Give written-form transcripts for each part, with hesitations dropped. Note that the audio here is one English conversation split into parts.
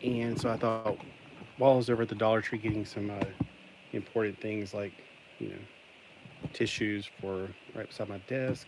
And so I thought, while I was over at the Dollar Tree getting some important things like, you know, tissues for right beside my desk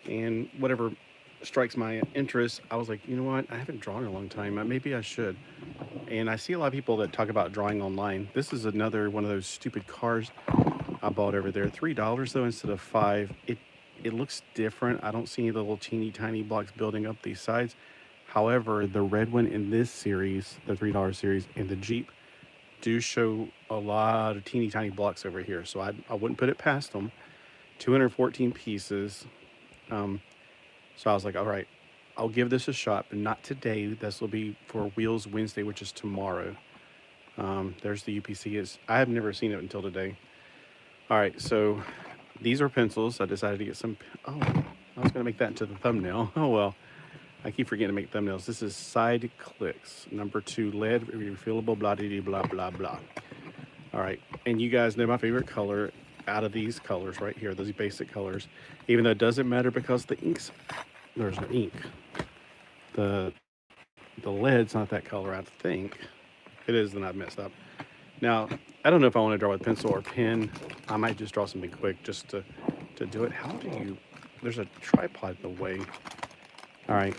and whatever strikes my interest, I was like, you know what? I haven't drawn in a long time. Maybe I should. And I see a lot of people that talk about drawing online. This is another one of those stupid cars I bought over there. $3 though instead of 5. It looks different. I don't see any of the little teeny tiny blocks building up these sides. However, the red one in this series, the $3 series, and the Jeep do show a lot of teeny tiny blocks over here. So I wouldn't put it past them. 214 pieces. So I was like, all right, I'll give this a shot, but not today. This will be for Wheels Wednesday, which is tomorrow. There's the UPC. I have never seen it until today. All right, so these are pencils. I decided to get some. Oh, I was going to make that into the thumbnail. Oh, well. I keep forgetting to make thumbnails. This is side clicks. Number 2, lead refillable, blah, blah, blah, blah, blah. All right, and you guys know my favorite color out of these colors right here, those basic colors. Even though it doesn't matter because the inks, there's no ink. The lead's not that color, I think. If it is, then I've messed up. Now, I don't know if I want to draw with pencil or pen. I might just draw something quick just to do it. How do you, there's a tripod in the way. All right.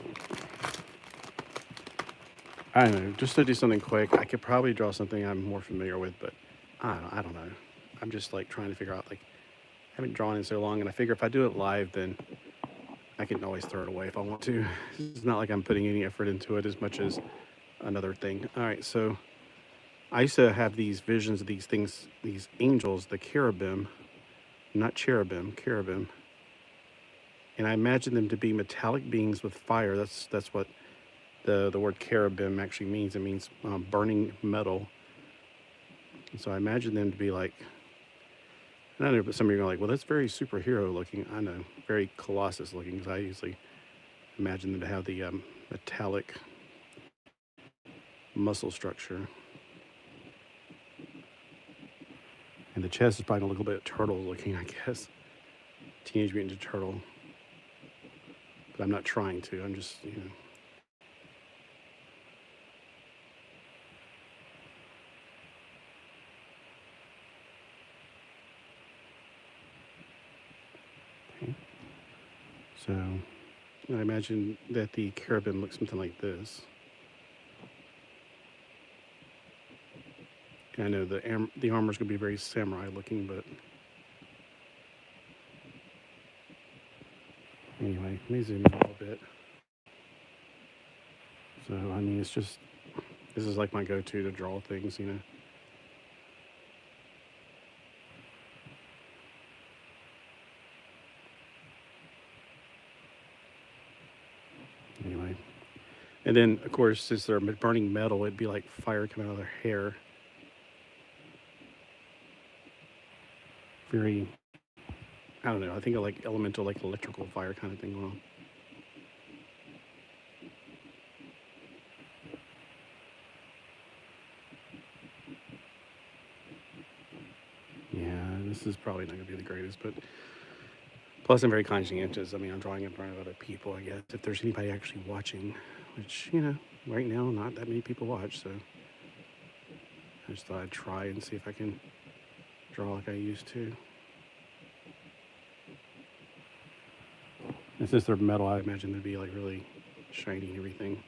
I don't know, just to do something quick, I could probably draw something I'm more familiar with, but I don't know. I'm just like trying to figure out, like, I haven't drawn in so long, and I figure if I do it live, then I can always throw it away if I want to. It's not like I'm putting any effort into it as much as another thing. All right, so I used to have these visions of these things, these angels, the cherubim, not cherubim, cherubim. And I imagine them to be metallic beings with fire. That's what the word cherubim actually means. It means burning metal. And so I imagine them to be like, I don't know, but some of you are like, well, that's very superhero looking. I know, very Colossus looking, because I usually imagine them to have the metallic muscle structure. And the chest is probably a little bit turtle looking, I guess. Teenage Mutant Ninja Turtle. But I'm not trying to, I'm just, you know. Okay. So, I imagine that the cherubim looks something like this. And I know the armor's going to be very samurai looking, but anyway, let me zoom in a little bit. So, I mean, it's just, this is like my go-to to draw things, you know. Anyway. And then, of course, since they're burning metal, it'd be like fire coming out of their hair. Very, I don't know, I think of like elemental, like electrical fire kind of thing going on. Yeah, this is probably not going to be the greatest, but plus I'm very conscientious. I mean, I'm drawing in front of other people, I guess, if there's anybody actually watching, which, you know, right now, not that many people watch, so I just thought I'd try and see if I can draw like I used to. And since they're metal, I imagine they'd be like really shiny and everything.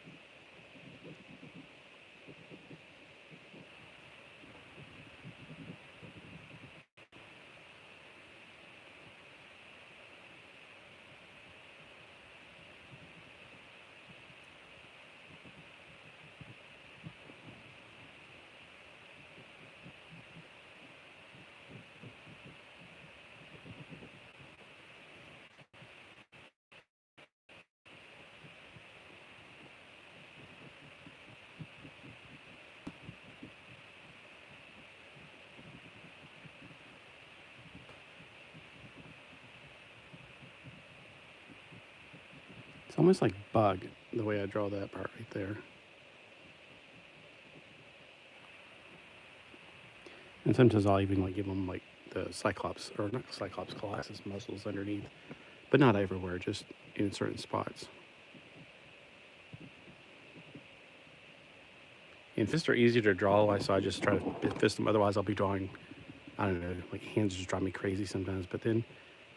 It's almost like bug, the way I draw that part right there. And sometimes I'll even like give them like the Cyclops, or not Cyclops, Colossus muscles underneath, but not everywhere, just in certain spots. And fists are easier to draw, so I just try to fist them. Otherwise, I'll be drawing, I don't know, like hands just drive me crazy sometimes. But then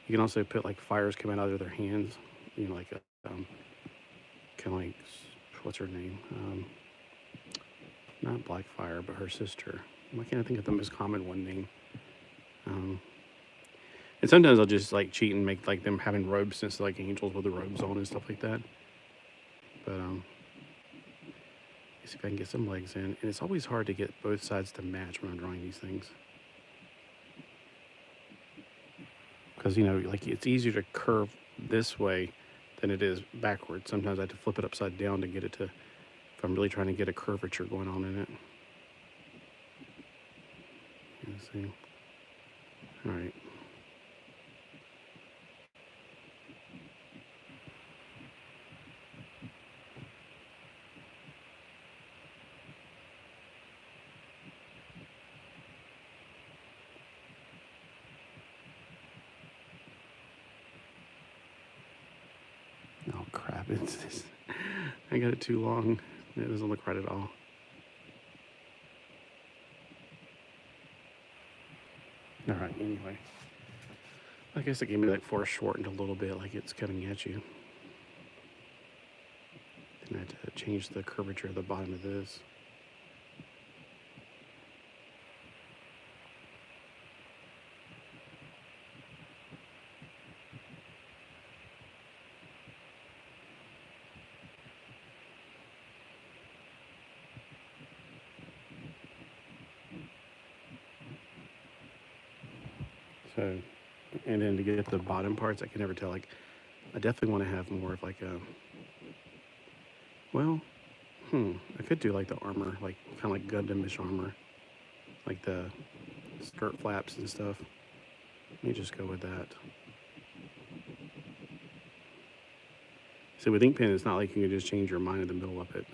you can also put like fires coming out of their hands, like a, kind of like, what's her name? Not Blackfire, but her sister. Why can't I think of the most common one name? And sometimes I'll just like cheat and make like them having robes instead of like angels with the robes on and stuff like that. But see if I can get some legs in. And it's always hard to get both sides to match when I'm drawing these things. Because, like it's easier to curve this way than it is backwards. Sometimes I have to flip it upside down to get it to, if I'm really trying to get a curvature going on in it. Let's see. All right. Oh crap, I got it too long. It doesn't look right at all. All right, anyway. I guess it gave me that force shortened a little bit, like it's coming at you. Then I had to change the curvature of the bottom of this. So, and then to get the bottom parts, I can never tell. Like, I definitely want to have more of like a, well, I could do like the armor, like kind of like Gundam-ish armor, like the skirt flaps and stuff. Let me just go with that. So with ink pen, it's not like you can just change your mind in the middle of it.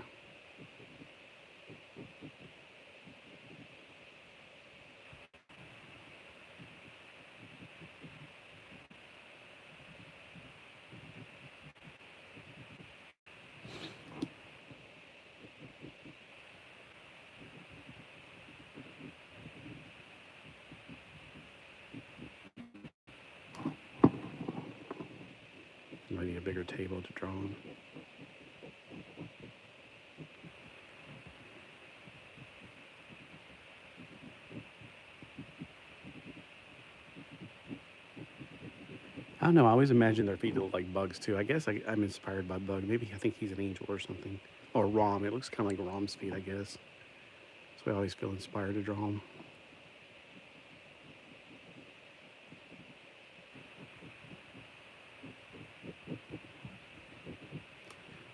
I need a bigger table to draw on. I don't know. I always imagine their feet look like bugs too. I guess I'm inspired by Bug. Maybe I think he's an angel or something. Or Rom. It looks kind of like Rom's feet, I guess. So I always feel inspired to draw them.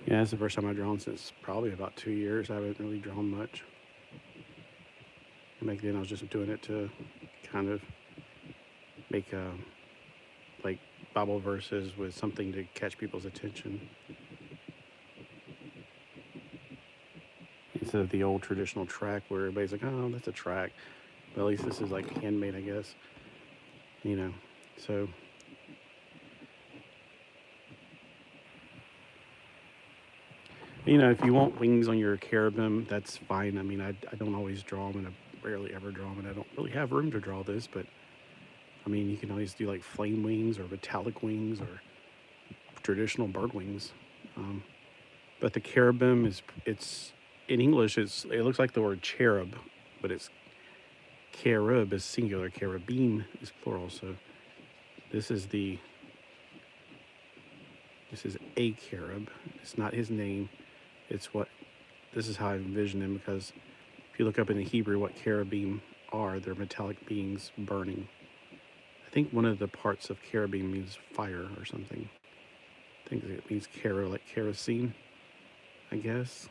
Yeah, that's the first time I've drawn since probably about 2 years. I haven't really drawn much. And back then I was just doing it to kind of make like Bible verses with something to catch people's attention. Instead of the old traditional track where everybody's like, oh, that's a track. But at least this is like handmade, I guess. So if you want wings on your cherubim, that's fine. I mean, I don't always draw them, and I rarely ever draw them, and I don't really have room to draw this, but I mean, you can always do like flame wings or metallic wings or traditional bird wings. But the cherubim it's in English, it looks like the word cherub, but it's cherub is singular, cherubim is plural. So this is a cherub. It's not his name. This is how I envision him, because if you look up in the Hebrew what cherubim are, they're metallic beings burning. I think one of the parts of cherubim means fire or something. I think it means like kerosene, I guess.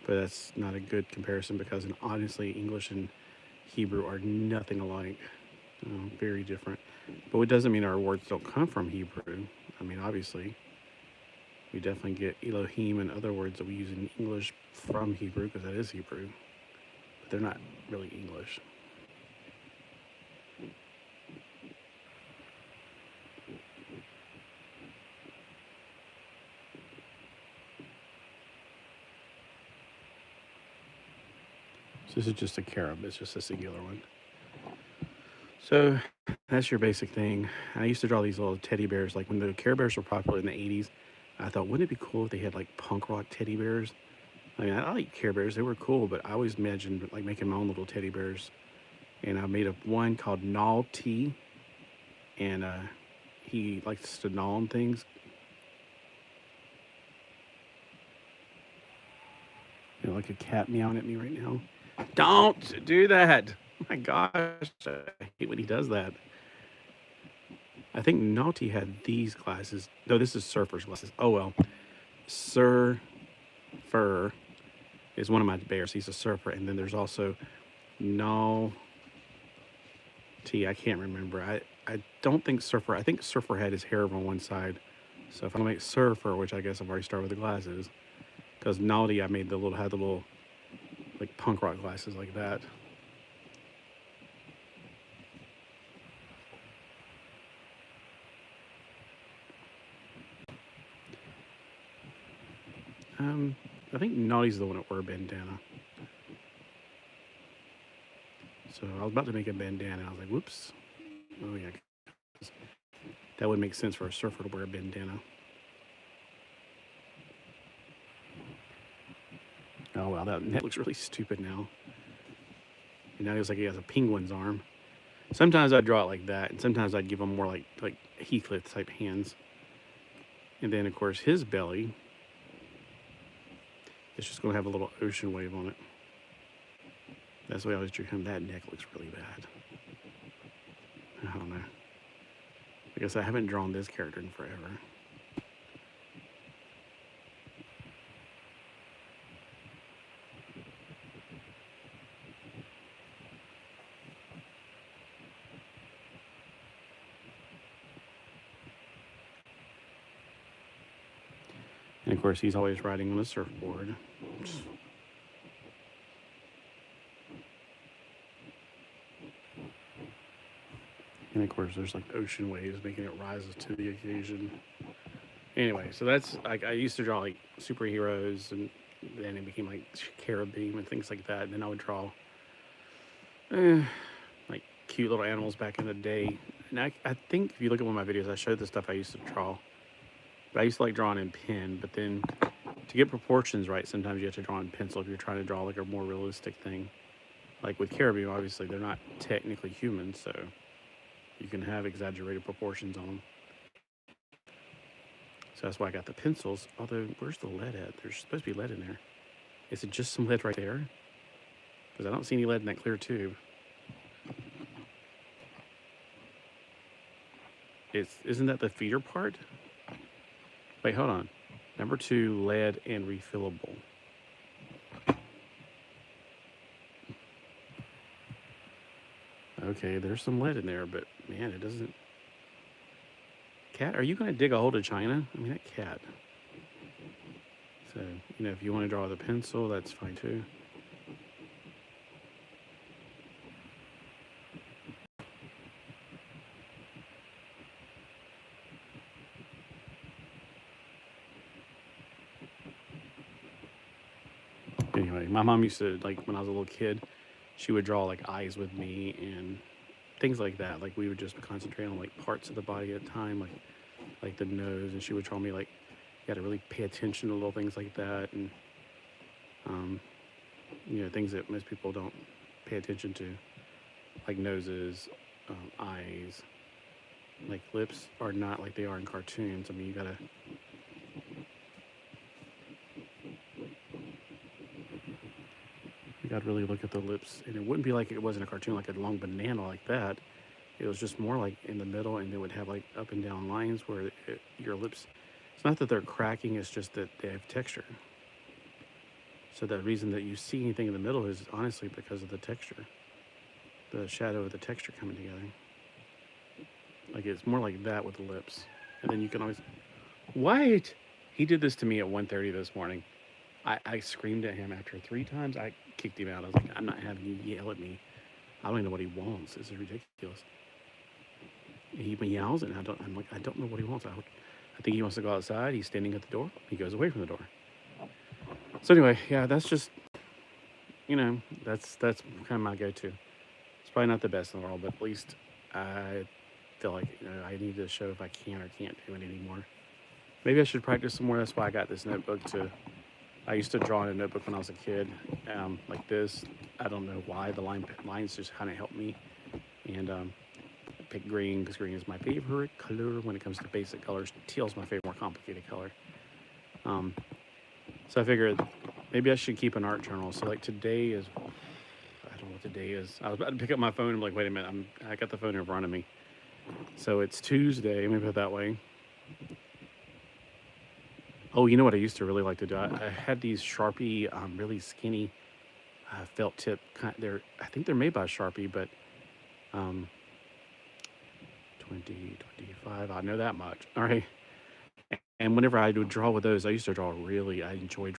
But that's not a good comparison, because honestly, English and Hebrew are nothing alike. Very different. But it doesn't mean our words don't come from Hebrew. I mean, obviously, we definitely get Elohim and other words that we use in English from Hebrew, because that is Hebrew. But they're not really English. So this is just a carob. It's just a singular one. So that's your basic thing. I used to draw these little teddy bears. Like when the Care Bears were popular in the 80s, I thought, wouldn't it be cool if they had like punk rock teddy bears? I mean, I like Care Bears. They were cool, but I always imagined like making my own little teddy bears. And I made one called Naughty. And he likes to gnaw on things. You know, like a cat meowing at me right now. Don't do that. Oh my gosh, I hate when he does that. I think Naughty had these glasses. No, this is Surfer's glasses. Oh well. Surfer is one of my bears. He's a surfer. And then there's also Naughty. I can't remember. I don't think Surfer. I think Surfer had his hair on one side. So if I make Surfer, which I guess I've already started with the glasses, because Naughty I made had the little like punk rock glasses like that. I think Naughty's the one that wore a bandana. So I was about to make a bandana. I was like, whoops. Oh yeah. That would make sense for a surfer to wear a bandana. Oh wow, that looks really stupid now. And now he looks like he has a penguin's arm. Sometimes I'd draw it like that, and sometimes I'd give him more like Heathcliff type hands. And then of course his belly, it's just going to have a little ocean wave on it. That's the way I always drew him. That neck looks really bad. I don't know. I guess I haven't drawn this character in forever. And of course, he's always riding on a surfboard. And of course, there's like ocean waves making it rise to the occasion. Anyway, so that's like I used to draw like superheroes, and then it became like Caribbean and things like that. And then I would draw like cute little animals back in the day. And I think if you look at one of my videos, I showed the stuff I used to draw. But I used to like drawing in pen, but then to get proportions right, sometimes you have to draw in pencil if you're trying to draw like a more realistic thing. Like with caribou, obviously they're not technically human, so you can have exaggerated proportions on them. So that's why I got the pencils. Although, where's the lead at? There's supposed to be lead in there. Is it just some lead right there? Because I don't see any lead in that clear tube. Isn't that the feeder part? Wait, hold on. Number 2, lead and refillable. Okay, there's some lead in there, but man, it doesn't... Cat, are you going to dig a hole to China? I mean, that cat. So, you know, if you want to draw with a pencil, that's fine too. Anyway, my mom used to, like, when I was a little kid, she would draw, like, eyes with me and things like that. Like, we would just concentrate on, like, parts of the body at a time, like the nose, and she would draw me, like, you got to really pay attention to little things like that, and, you know, things that most people don't pay attention to, like noses, eyes, like lips are not like they are in cartoons. I mean, you got to really look at the lips, and it wouldn't be like it wasn't a cartoon, like a long banana like that. It was just more like in the middle, and it would have like up and down lines where your lips, it's not that they're cracking, it's just that they have texture. So the reason that you see anything in the middle is honestly because of the texture, the shadow of the texture coming together. Like it's more like that with the lips. And then you can always, what? He did this to me at 1:30 this morning. I screamed at him after 3 times. I kicked him out. I was like, I'm not having you yell at me. I don't even know what he wants. This is ridiculous. He yells, and I'm like, I don't know what he wants. I think he wants to go outside. He's standing at the door. He goes away from the door. So anyway, yeah, that's just, that's kind of my go-to. It's probably not the best in the world, but at least I feel like I need to show if I can or can't do it anymore. Maybe I should practice some more. That's why I got this notebook I used to draw in a notebook when I was a kid, like this. I don't know why. The lines just kind of help me. And I picked green because green is my favorite color when it comes to basic colors. Teal is my favorite, more complicated color. So I figured maybe I should keep an art journal. So like today is, I don't know what today is. I was about to pick up my phone. I'm like, wait a minute. I got the phone in front of me. So it's Tuesday. Let me put it that way. Oh, you know what I used to really like to do? I had these Sharpie, really skinny felt tip. I think they're made by Sharpie, but 20, 25. I know that much. All right. And whenever I would draw with those, I used to draw I enjoyed